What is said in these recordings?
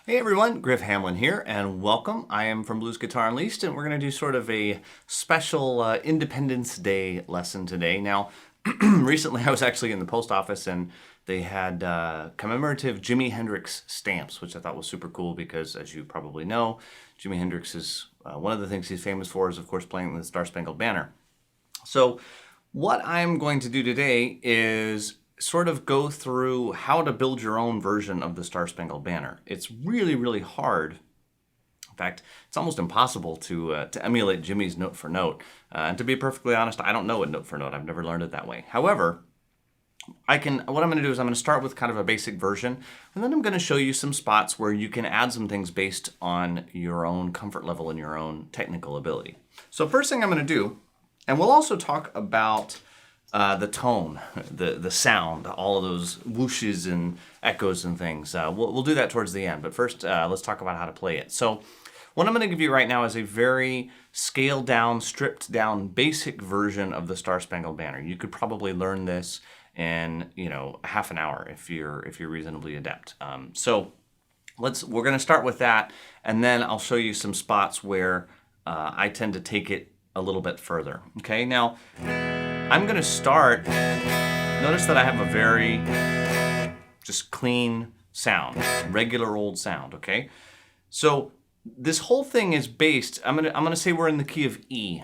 Hey everyone, Griff Hamlin here, and welcome. I am from Blues Guitar Unleashed, and we're going to do sort of a special Independence Day lesson today. Now, recently I was actually in the post office, and they had commemorative Jimi Hendrix stamps, which I thought was super cool because, as you probably know, Jimi Hendrix is one of the things he's famous for is, of course, playing the Star Spangled Banner. So what I'm going to do today is sort of go through how to build your own version of the Star Spangled Banner. It's really, really hard. In fact, it's almost impossible to emulate Jimmy's note for note. And to be perfectly honest, I don't know it note for note. I've never learned it that way. However, what I'm going to do is I'm going to start with kind of a basic version, and then I'm going to show you some spots where you can add some things based on your own comfort level and your own technical ability. So first thing I'm going to do, and we'll also talk about the tone, the sound, all of those whooshes and echoes and things. We'll do that towards the end. But first, let's talk about how to play it. So what I'm going to give you right now is a very scaled down, stripped down, basic version of the Star Spangled Banner. You could probably learn this in half an hour if you're reasonably adept. So we're going to start with that, and then I'll show you some spots where I tend to take it a little bit further. Okay, now I'm going to start. Notice that I have a very just clean sound, regular old sound, okay? So this whole thing is based, I'm going to say we're in the key of E.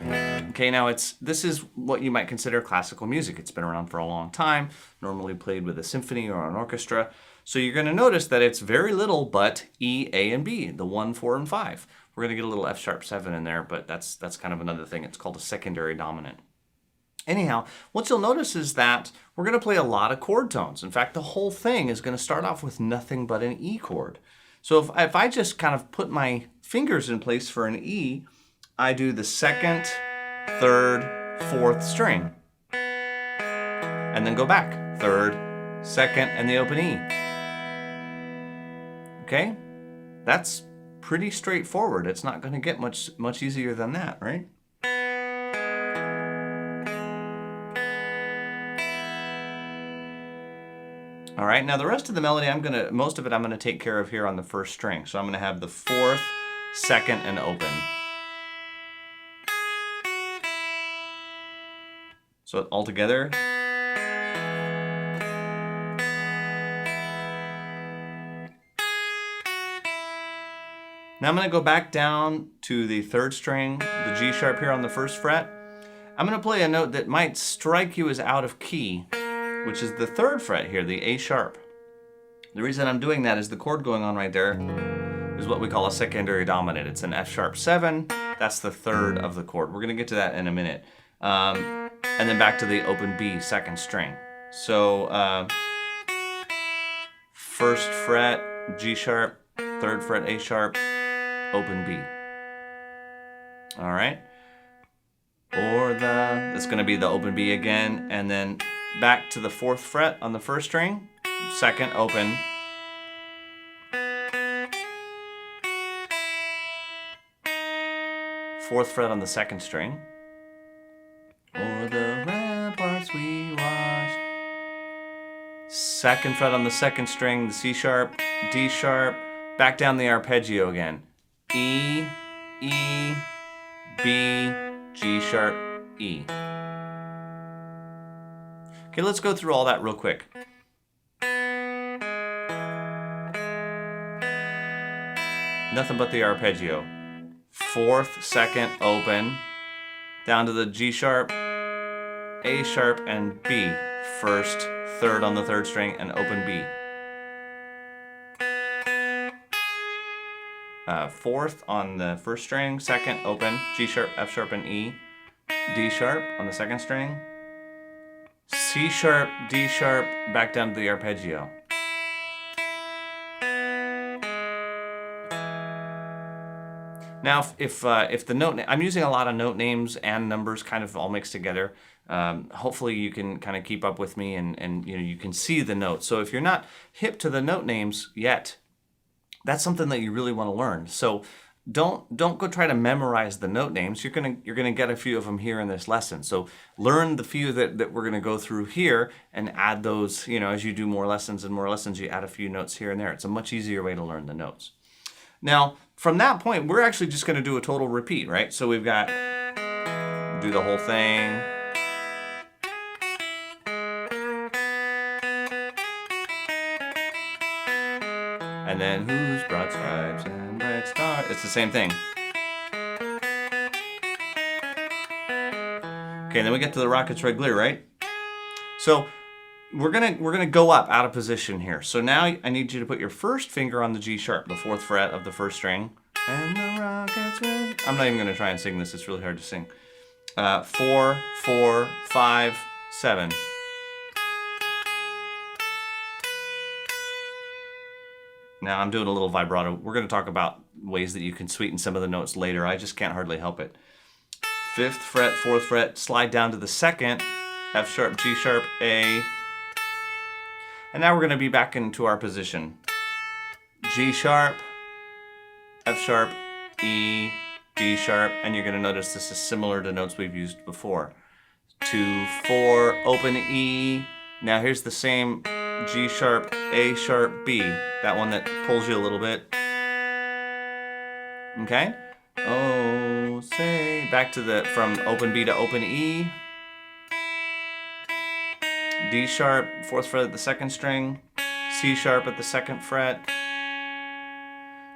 Okay, now this is what you might consider classical music. It's been around for a long time, normally played with a symphony or an orchestra. So you're going to notice that it's very little but E, A, and B, the 1, 4, and 5. We're going to get a little F sharp 7 in there, but that's kind of another thing. It's called a secondary dominant. Anyhow, what you'll notice is that we're going to play a lot of chord tones. In fact, the whole thing is going to start off with nothing but an E chord. So if I just kind of put my fingers in place for an E, I do the second, third, fourth string. And then go back. Third, second, and the open E. Okay? That's pretty straightforward. It's not going to get much easier than that, right? All right, now the rest of the melody, most of it I'm going to take care of here on the first string. So I'm going to have the fourth, second, and open. So all together. Now I'm going to go back down to the third string, the G sharp here on the first fret. I'm going to play a note that might strike you as out of key, which is the third fret here, the A sharp. The reason I'm doing that is the chord going on right there is what we call a secondary dominant. It's an F sharp 7. That's the third of the chord. We're going to get to that in a minute. And then back to the open B, second string. So first fret, G sharp, third fret, A sharp, open B. All right. That's going to be the open B again, and then back to the fourth fret on the first string, second open, fourth fret on the second string, o'er the ramparts we watched, second fret on the second string, the C sharp, D sharp, back down the arpeggio again, E, E, B, G sharp, E. Okay, let's go through all that real quick. Nothing but the arpeggio. Fourth, second, open, down to the G sharp, A sharp, and B. First, third on the third string, and open B. Fourth on the first string, second, open, G sharp, F sharp, and E. D sharp on the second string. C sharp, D sharp, back down to the arpeggio. Now, if the note, I'm using a lot of note names and numbers kind of all mixed together. Hopefully you can kind of keep up with me and you can see the notes. So if you're not hip to the note names yet, that's something that you really want to learn. So don't go try to memorize the note names. You're gonna get a few of them here in this lesson. So learn the few that we're gonna go through here and add those. As you do more lessons and more lessons, you add a few notes here and there. It's a much easier way to learn the notes. Now, from that point, we're actually just gonna do a total repeat, right? So we've got do the whole thing. And then whose broad stripes and bright stars. It's the same thing. Okay, then we get to the rockets red glare, right? So we're gonna go up out of position here. So now I need you to put your first finger on the G sharp, the 4th fret of the 1st string. And the rockets red. I'm not even gonna try and sing this. It's really hard to sing. 4, 4, 5, 7. Now I'm doing a little vibrato. We're going to talk about ways that you can sweeten some of the notes later. I just can't hardly help it. 5th fret, 4th fret, slide down to the 2nd, F sharp, G sharp, A. And now we're going to be back into our position. G sharp, F sharp, E, D sharp, and you're going to notice this is similar to notes we've used before. 2, 4, open E. Now here's the same G sharp, A sharp, B. That one that pulls you a little bit. Okay? Oh, say. Back to from open B to open E. D sharp, 4th fret at the 2nd string. C sharp at the 2nd fret.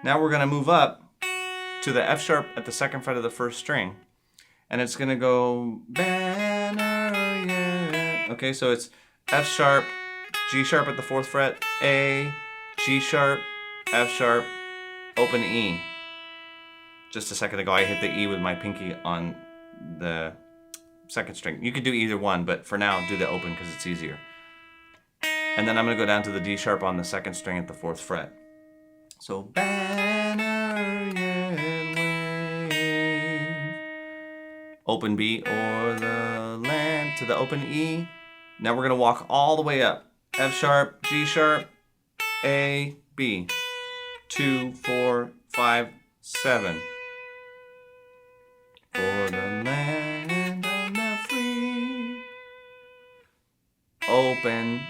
Now we're going to move up to the F sharp at the 2nd fret of the 1st string. And it's going to go banner, yeah. Okay, so it's F sharp, G sharp at the 4th fret, A, G sharp, F sharp, open E. Just a second ago I hit the E with my pinky on the 2nd string. You could do either one, but for now do the open because it's easier. And then I'm going to go down to the D sharp on the 2nd string at the 4th fret. So banner yet wave. Open B or the land to the open E. Now we're going to walk all the way up. F sharp, G sharp, A, B. 2, 4, 5, 7. For the land of the free. Open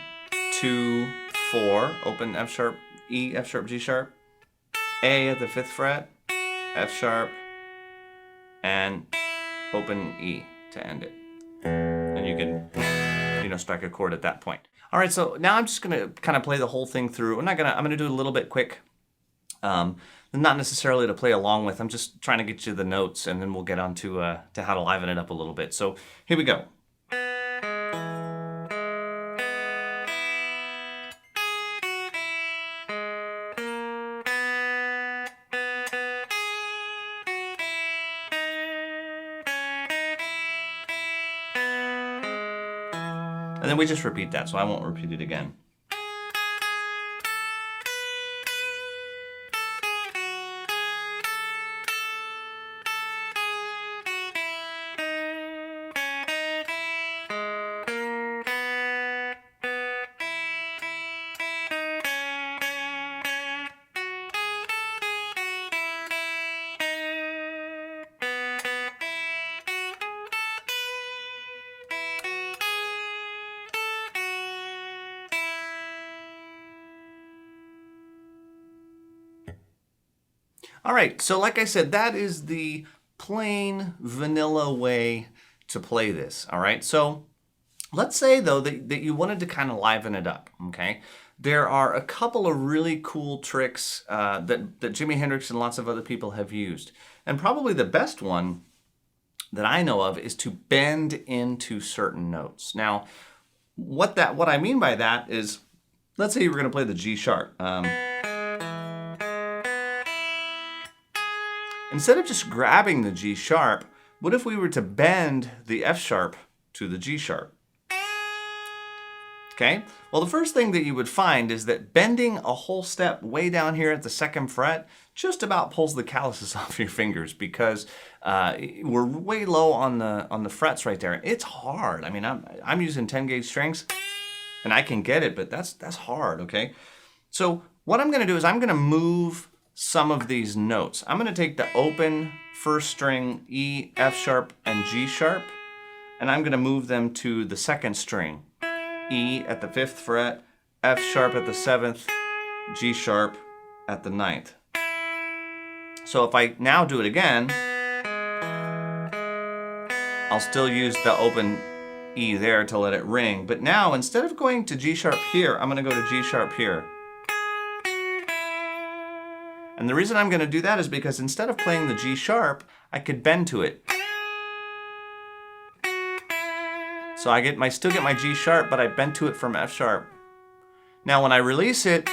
2, 4. Open F sharp, E, F sharp, G sharp. A at the 5th fret. F sharp. And open E to end it. And you can strike a chord at that point. All right, so now I'm just gonna kind of play the whole thing through. I'm gonna do it a little bit quick. Not necessarily to play along with. I'm just trying to get you the notes, and then we'll get on to how to liven it up a little bit. So here we go. And then we just repeat that, so I won't repeat it again. All right, so like I said, that is the plain vanilla way to play this, all right? So let's say, though, that you wanted to kind of liven it up, okay? There are a couple of really cool tricks that Jimi Hendrix and lots of other people have used. And probably the best one that I know of is to bend into certain notes. Now, what I mean by that is, let's say you were going to play the G sharp. Instead of just grabbing the G sharp, what if we were to bend the F sharp to the G sharp? Okay, well, the first thing that you would find is that bending a whole step way down here at the 2nd fret just about pulls the calluses off your fingers, because we're way low on the frets right there. It's hard. I mean, I'm using 10 gauge strings and I can get it, but that's hard, okay? So what I'm gonna do is I'm gonna move some of these notes. I'm gonna take the open 1st string, E, F sharp, and G sharp, and I'm gonna move them to the 2nd string, E at the 5th fret, F sharp at the 7th, G sharp at the 9th. So if I now do it again, I'll still use the open E there to let it ring, but now instead of going to G sharp here, I'm gonna go to G sharp here. And the reason I'm gonna do that is because instead of playing the G sharp, I could bend to it. So I still get my G sharp, but I bent to it from F sharp. Now when I release it,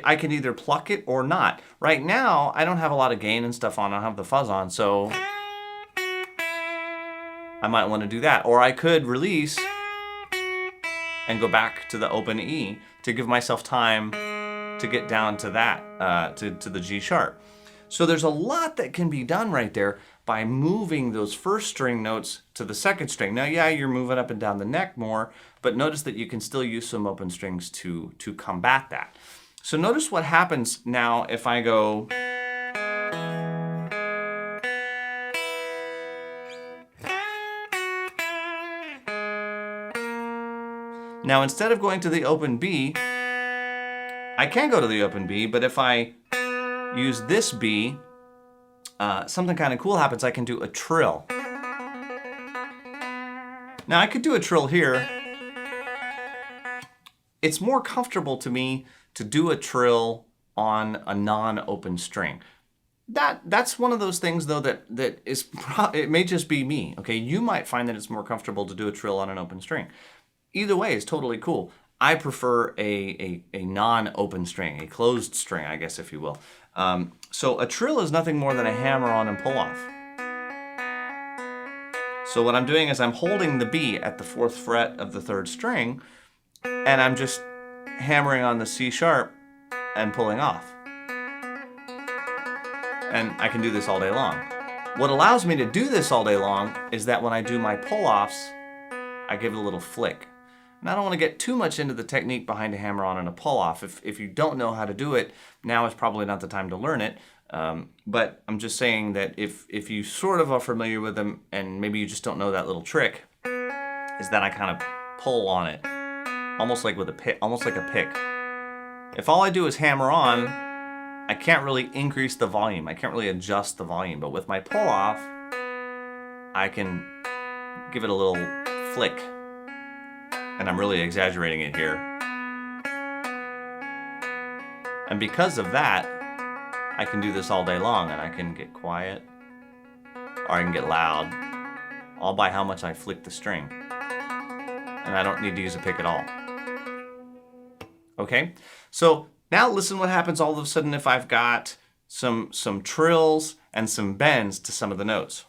I can either pluck it or not. Right now, I don't have a lot of gain and stuff on. I don't have the fuzz on, so I might want to do that. Or I could release and go back to the open E to give myself time to get down to that, to the G sharp. So there's a lot that can be done right there by moving those 1st string notes to the 2nd string. Now, yeah, you're moving up and down the neck more, but notice that you can still use some open strings to combat that. So notice what happens now if I go. Now, instead of going to the open B, I can go to the open B, but if I use this B, something kind of cool happens. I can do a trill. Now, I could do a trill here. It's more comfortable to me to do a trill on a non-open string. That's one of those things, though, that is it may just be me. Okay, you might find that it's more comfortable to do a trill on an open string. Either way is totally cool. I prefer a non-open string, a closed string, I guess, if you will. So a trill is nothing more than a hammer on and pull off. So what I'm doing is I'm holding the B at the 4th fret of the 3rd string, and I'm just hammering on the C sharp and pulling off. And I can do this all day long. What allows me to do this all day long is that when I do my pull-offs, I give it a little flick. And I don't want to get too much into the technique behind a hammer-on and a pull-off. If you don't know how to do it, now is probably not the time to learn it. But I'm just saying that if you sort of are familiar with them and maybe you just don't know that little trick, is that I kind of pull on it, almost like with a pick, almost like a pick. If all I do is hammer on, I can't really increase the volume. I can't really adjust the volume. But with my pull-off, I can give it a little flick. And I'm really exaggerating it here. And because of that, I can do this all day long, and I can get quiet or I can get loud, all by how much I flick the string. And I don't need to use a pick at all. Okay, so now listen what happens all of a sudden if I've got some trills and some bends to some of the notes.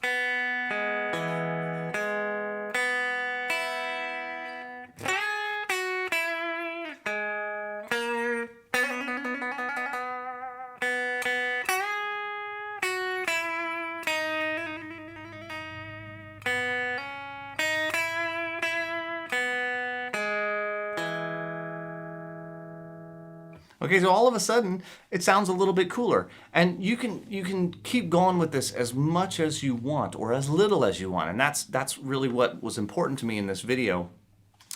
Okay, so all of a sudden, it sounds a little bit cooler. And you can keep going with this as much as you want or as little as you want. And that's really what was important to me in this video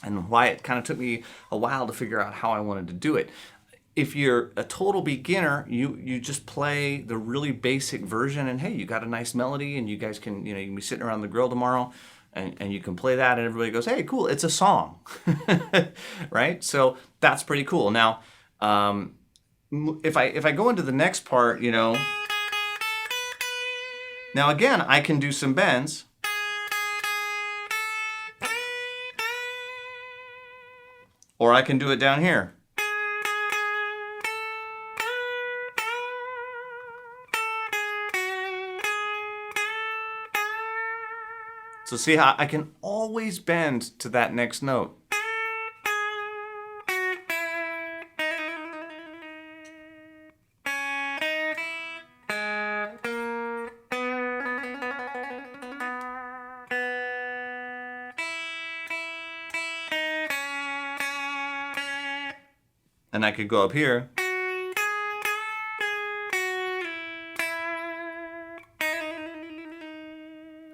and why it kind of took me a while to figure out how I wanted to do it. If you're a total beginner, you just play the really basic version and hey, you got a nice melody and you guys can, you can be sitting around the grill tomorrow and you can play that and everybody goes, hey, cool, it's a song, right? So that's pretty cool. Now, if I go into the next part, now again, I can do some bends. Or I can do it down here. So see how I can always bend to that next note. And I could go up here.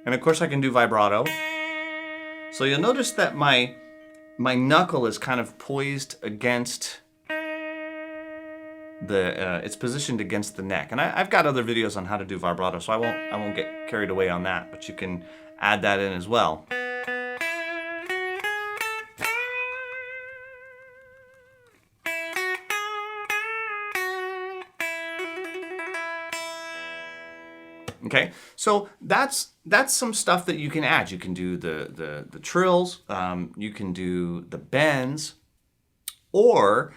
And of course I can do vibrato. So you'll notice that my knuckle is kind of poised against it's positioned against the neck. And I've got other videos on how to do vibrato, so I won't get carried away on that, but you can add that in as well. Okay, so that's some stuff that you can add. You can do the trills, you can do the bends, or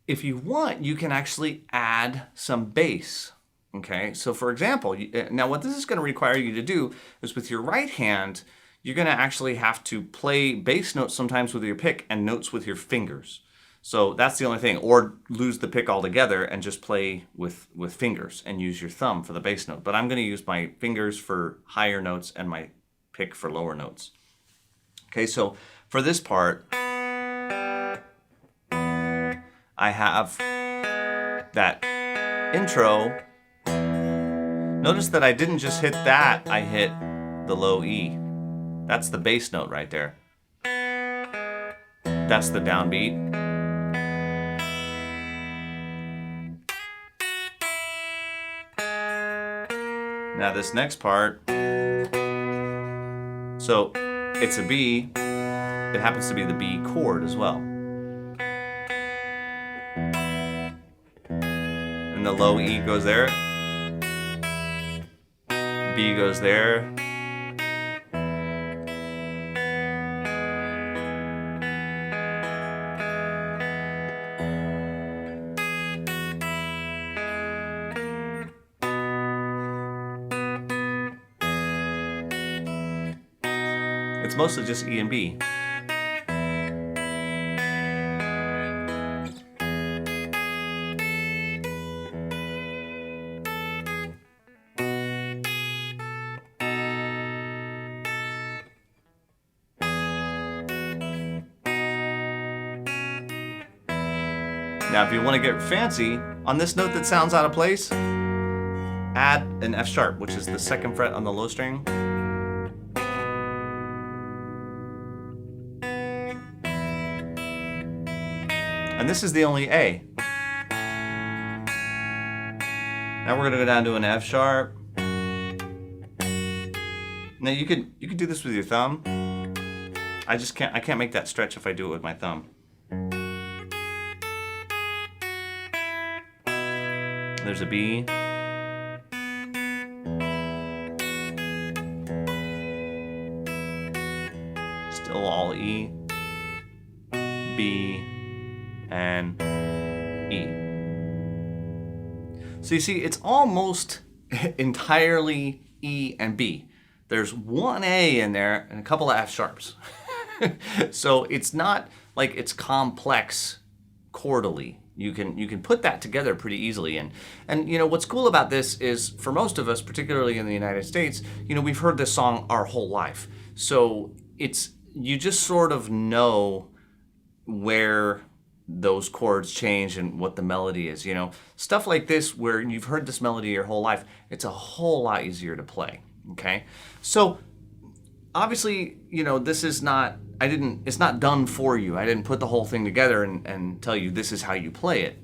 if you want, you can actually add some bass. Okay, so for example, now what this is going to require you to do is with your right hand, you're going to actually have to play bass notes sometimes with your pick and notes with your fingers. So that's the only thing. Or lose the pick altogether and just play with fingers and use your thumb for the bass note. But I'm going to use my fingers for higher notes and my pick for lower notes. Okay, so for this part, I have that intro. Notice that I didn't just hit that, I hit the low E. That's the bass note right there. That's the downbeat. Now this next part, so it's a B, it happens to be the B chord as well. And the low E goes there, B goes there, it's mostly just E and B. Now, if you want to get fancy, on this note that sounds out of place, add an F sharp, which is the second fret on the low string. And this is the only A. Now we're going to go down to an F sharp. Now you could do this with your thumb. I can't make that stretch if I do it with my thumb. There's a B. Still all E, B, and E. So you see, it's almost entirely E and B. There's one A in there and a couple of F sharps. So it's not like it's complex chordally. You can put that together pretty easily. And you know what's cool about this is, for most of us, particularly in the United States, you know, we've heard this song our whole life. So you just sort of know where those chords change and what the melody is. You know, stuff like this where you've heard this melody your whole life, it's a whole lot easier to play. Okay, so obviously, you know, this is not, it's not done for you. I didn't put the whole thing together and tell you this is how you play it,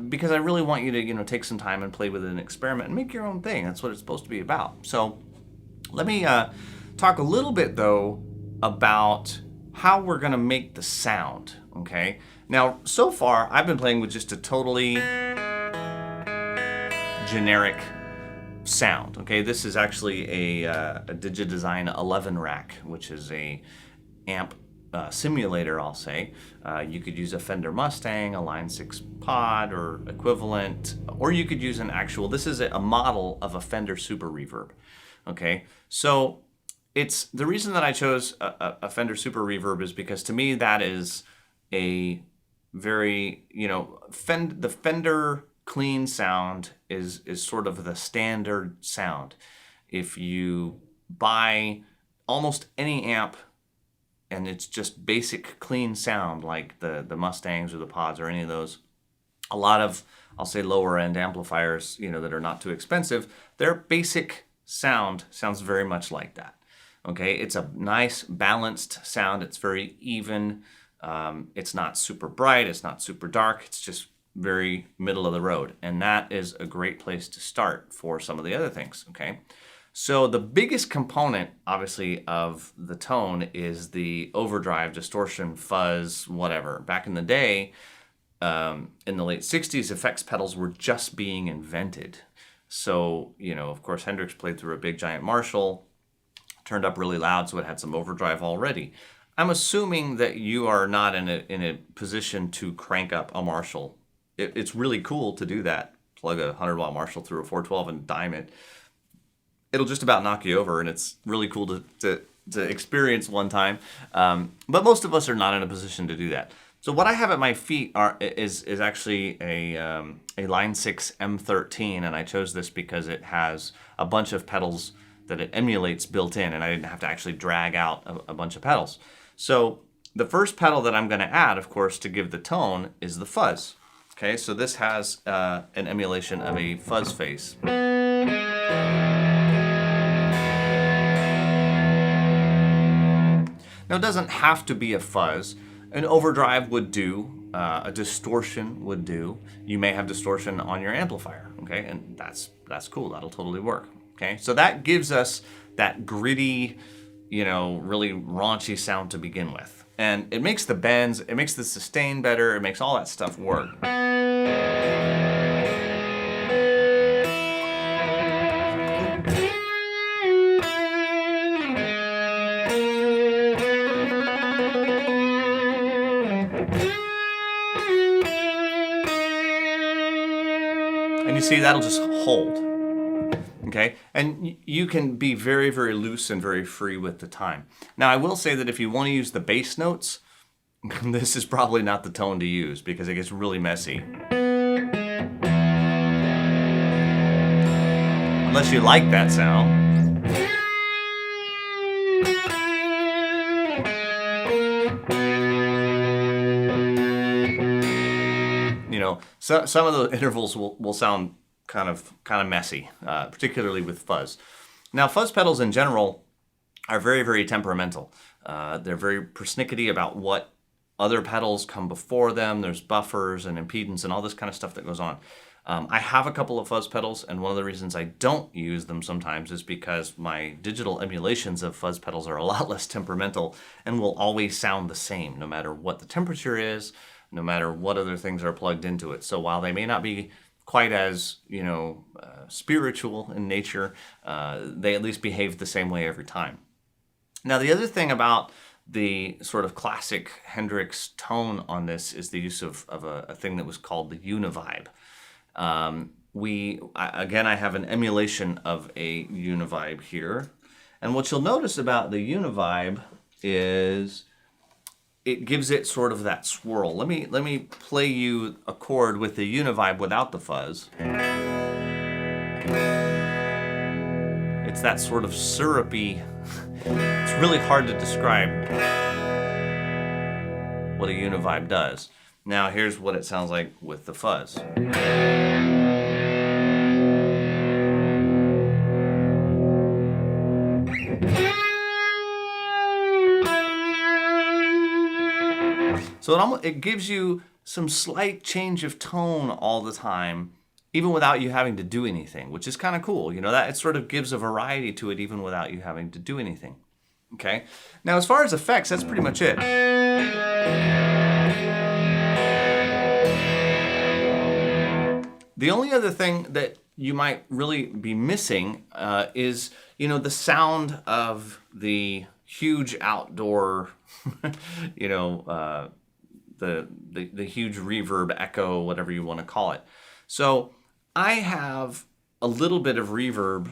because I really want you to, you know, take some time and play with it and experiment and make your own thing. That's what it's supposed to be about. So let me talk a little bit though about how we're gonna make the sound, okay? Now, so far, I've been playing with just a totally generic sound, okay? This is actually a Digidesign 11 rack, which is a amp simulator, I'll say. You could use a Fender Mustang, a Line 6 pod or equivalent, or you could use an actual, this is a model of a Fender Super Reverb, okay? So it's the reason that I chose a Fender Super Reverb is because to me that is a very, the Fender clean sound is sort of the standard sound. If you buy almost any amp and it's just basic clean sound like the Mustangs or the Pods or any of those, a lot of, I'll say, lower end amplifiers, that are not too expensive, their basic sound sounds very much like that. Okay, it's a nice balanced sound. It's very even. It's not super bright. It's not super dark. It's just very middle of the road. And that is a great place to start for some of the other things. Okay, so the biggest component, obviously, of the tone is the overdrive, distortion, fuzz, whatever. Back in the day, in the late 60s, effects pedals were just being invented. So, of course, Hendrix played through a big giant Marshall, turned up really loud, so it had some overdrive already. I'm assuming that you are not in a position to crank up a Marshall. It's really cool to do that. Plug a 100-watt Marshall through a 412 and dime it. It'll just about knock you over, and it's really cool to experience one time. But most of us are not in a position to do that. So what I have at my feet is actually a Line 6 M13, and I chose this because it has a bunch of pedals that it emulates built in, and I didn't have to actually drag out a bunch of pedals. So the first pedal that I'm going to add, of course, to give the tone is the fuzz. Okay, so this has an emulation of a fuzz face. Now, it doesn't have to be a fuzz. An overdrive would do, a distortion would do. You may have distortion on your amplifier, okay? And that's cool, that'll totally work, okay? So that gives us that gritty, really raunchy sound to begin with. And it makes the bends, it makes the sustain better, it makes all that stuff work. And you see, that'll just hold, okay? And you can be very, very loose and very free with the time. Now, I will say that if you want to use the bass notes, this is probably not the tone to use because it gets really messy. Unless you like that sound. So some of the intervals will sound kind of messy, particularly with fuzz. Now, fuzz pedals in general are very, very temperamental. They're very persnickety about what other pedals come before them. There's buffers and impedance and all this kind of stuff that goes on. I have a couple of fuzz pedals, and one of the reasons I don't use them sometimes is because my digital emulations of fuzz pedals are a lot less temperamental and will always sound the same no matter what the temperature is, no matter what other things are plugged into it. So while they may not be quite as, spiritual in nature, they at least behave the same way every time. Now, the other thing about the sort of classic Hendrix tone on this is the use of a thing that was called the UniVibe. I have an emulation of a UniVibe here. And what you'll notice about the UniVibe is it gives it sort of that swirl. Let me play you a chord with the UniVibe without the fuzz. It's that sort of syrupy, it's really hard to describe what a UniVibe does. Now here's what it sounds like with the fuzz. So it gives you some slight change of tone all the time, even without you having to do anything, which is kind of cool. That it sort of gives a variety to it even without you having to do anything. Okay? Now, as far as effects, that's pretty much it. The only other thing that you might really be missing is, the sound of the huge outdoor, the huge reverb, echo, whatever you want to call it. So I have a little bit of reverb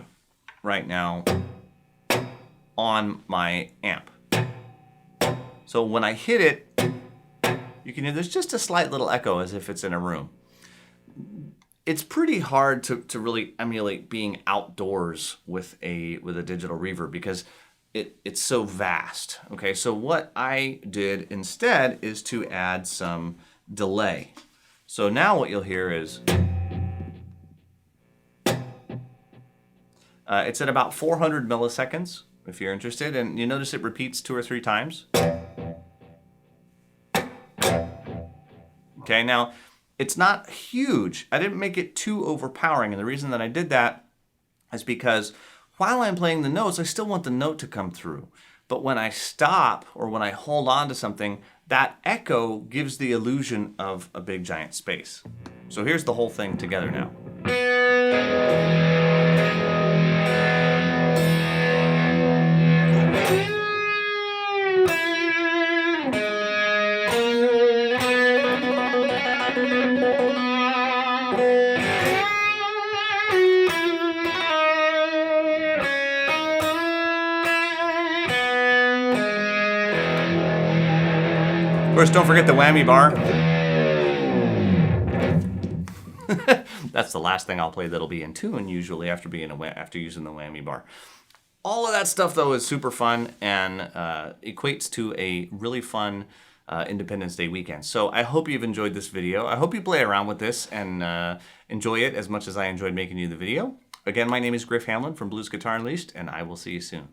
right now on my amp. So when I hit it, you can hear there's just a slight little echo as if it's in a room. It's pretty hard to really emulate being outdoors with a digital reverb because it's so vast. Okay, so what I did instead is to add some delay. So now what you'll hear is it's at about 400 milliseconds if you're interested, and you notice it repeats 2 or 3 times. Okay, now it's not huge. I didn't make it too overpowering, and the reason that I did that is because while I'm playing the notes, I still want the note to come through. But when I stop or when I hold on to something, that echo gives the illusion of a big giant space. So here's the whole thing together now. Of course, don't forget the whammy bar. That's the last thing I'll play that'll be in tune usually after using the whammy bar. All of that stuff though is super fun and equates to a really fun Independence Day weekend. So I hope you've enjoyed this video. I hope you play around with this and enjoy it as much as I enjoyed making you the video. Again, my name is Griff Hamlin from Blues Guitar Unleashed, and I will see you soon.